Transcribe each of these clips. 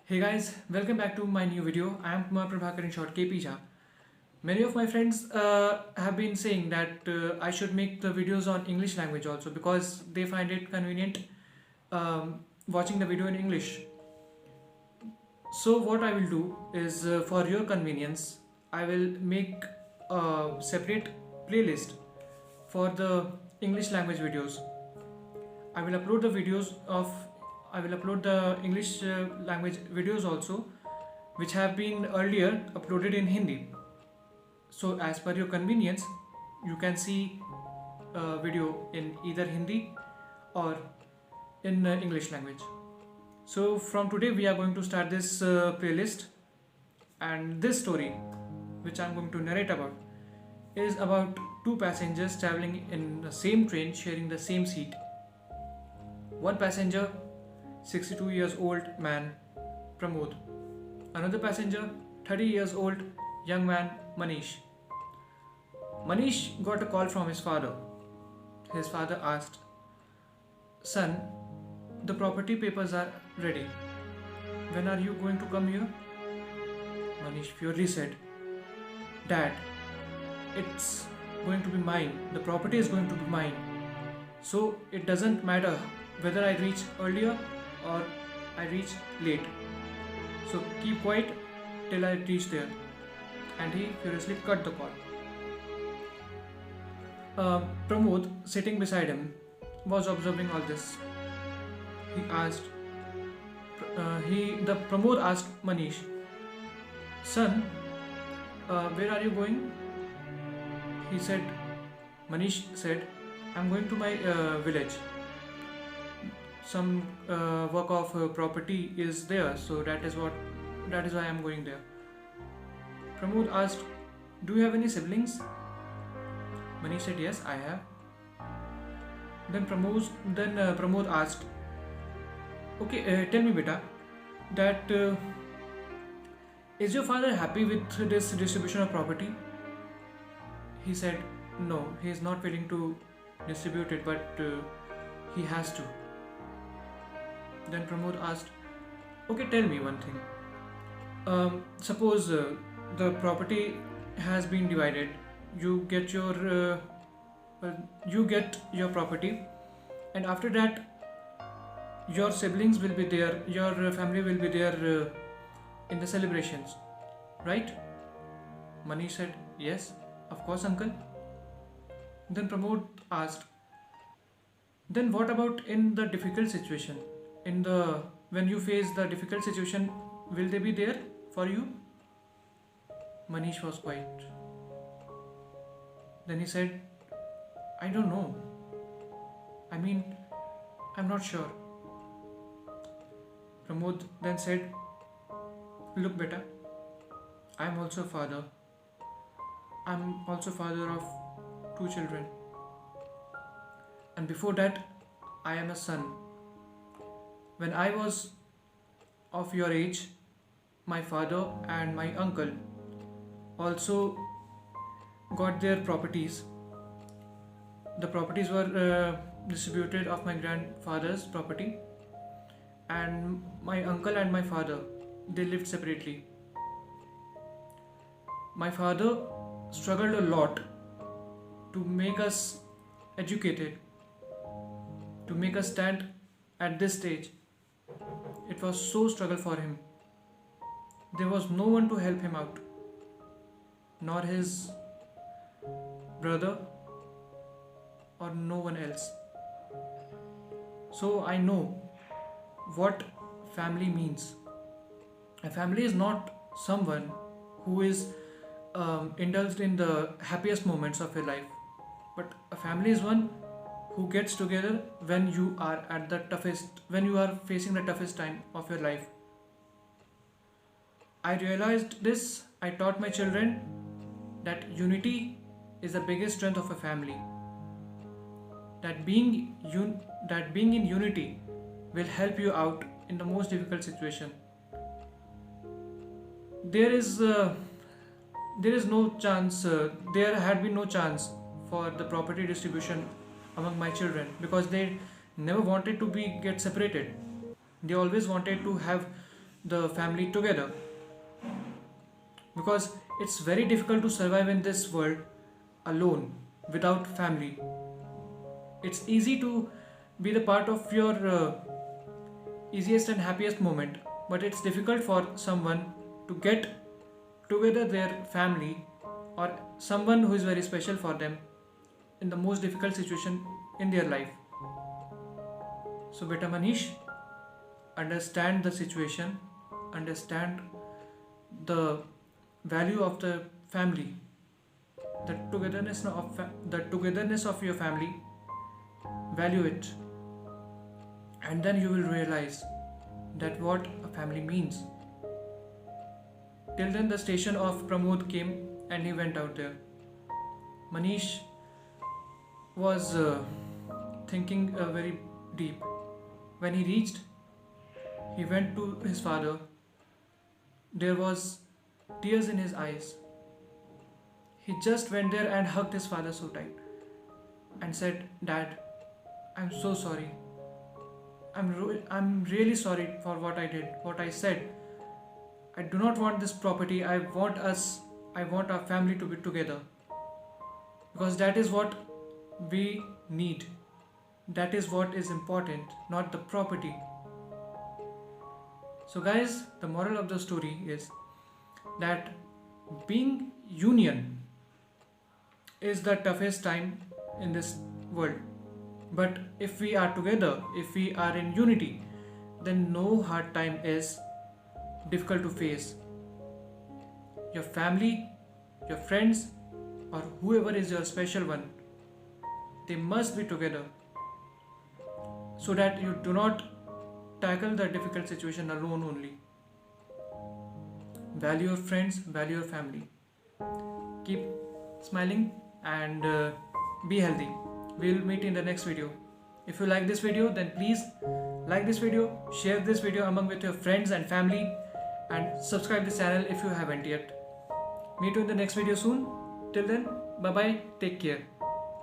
Hey guys, welcome back to my new video. I am Kumar Prabhakar, in short KP Jha. Many of my friends have been saying that I should make the videos on English language also because they find it convenient watching the video in English. So what I will do is for your convenience, I will make a separate playlist for the English language videos. I will upload the videos of I will upload the English language videos also, which have been earlier uploaded in Hindi. So as per your convenience, you can see a video in either Hindi or in English language. So from today we are going to start this playlist, and this story which I am going to narrate about is about two passengers traveling in the same train sharing the same seat. One passenger, 62 years old man, Pramod. Another passenger, 30 years old young man, Manish. Manish got a call from his father. His father asked, "Son, the property papers are ready. When are you going to come here?" Manish purely said, "Dad, it's going to be mine. The property is going to be mine. So it doesn't matter whether I reach earlier or I reach late. So keep quiet till I reach there." And he furiously cut the call. Pramod, sitting beside him, was observing all this. He asked, the Pramod asked Manish, "Son, where are you going?" He said, Manish said, "I'm going to my village. Some work of property is there, so that is why I'm going there." Pramod asked, "Do you have any siblings?" Manish said, "Yes, I have." Then Pramod asked, "Okay, tell me, beta, that is your father happy with this distribution of property?" He said, "No, he is not willing to distribute it, but he has to." Then Pramod asked, "Okay, tell me one thing. Suppose the property has been divided. You get your property, and after that, your siblings will be there. Your family will be there in the celebrations, right?" Manish said, "Yes, of course, uncle." Then Pramod asked, "Then what about in the difficult situation? When you face the difficult situation, will they be there for you?" Manish was quiet. Then he said, "I don't know. I mean, I'm not sure." Pramod then said, "Look, beta, I'm also a father. I'm also father of two children. And before that, I am a son. When I was of your age, my father and my uncle also got their properties. The properties were distributed of my grandfather's property, and my uncle and my father, they lived separately. My father struggled a lot to make us educated, to make us stand at this stage. It was so struggle for him. There was no one to help him out, nor his brother or no one else. So I know what family means. A family is not someone who is indulged in the happiest moments of your life, but a family is one who gets together when you are facing the toughest time of your life. I realized this. I taught my children that unity is the biggest strength of a family. That being in unity will help you out in the most difficult situation. There is no chance. There had been no chance for the property distribution among my children because they never wanted to get separated. They always wanted to have the family together, because it's very difficult to survive in this world alone without family. It's easy to be the part of your easiest and happiest moment, but it's difficult for someone to get together their family or someone who is very special for them in the most difficult situation in their life. So, beta Manish, understand the situation, understand the value of the family, the togetherness of your family. Value it, and then you will realize that what a family means. Till then, the station of Pramod came and he went out there. Manish was thinking very deep. When he reached, he went to his father. There was tears in his eyes. He just went there and hugged his father so tight and said, "Dad, I'm so sorry. I'm really sorry for what I did, what I said. I do not want this property. I want our family to be together. Because that is what we need. That is what is important, not the property." So, guys, the moral of the story is that being union is the toughest time in this world. But if we are together, if we are in unity, then no hard time is difficult to face. Your family, your friends, or whoever is your special one, they must be together so that you do not tackle the difficult situation alone only. Value your friends, value your family. Keep smiling and be healthy. We'll meet in the next video. If you like this video, then please like this video, share this video among with your friends and family, and subscribe this channel if you haven't yet. Meet you in the next video soon. Till then, bye bye, take care.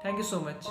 Thank you so much.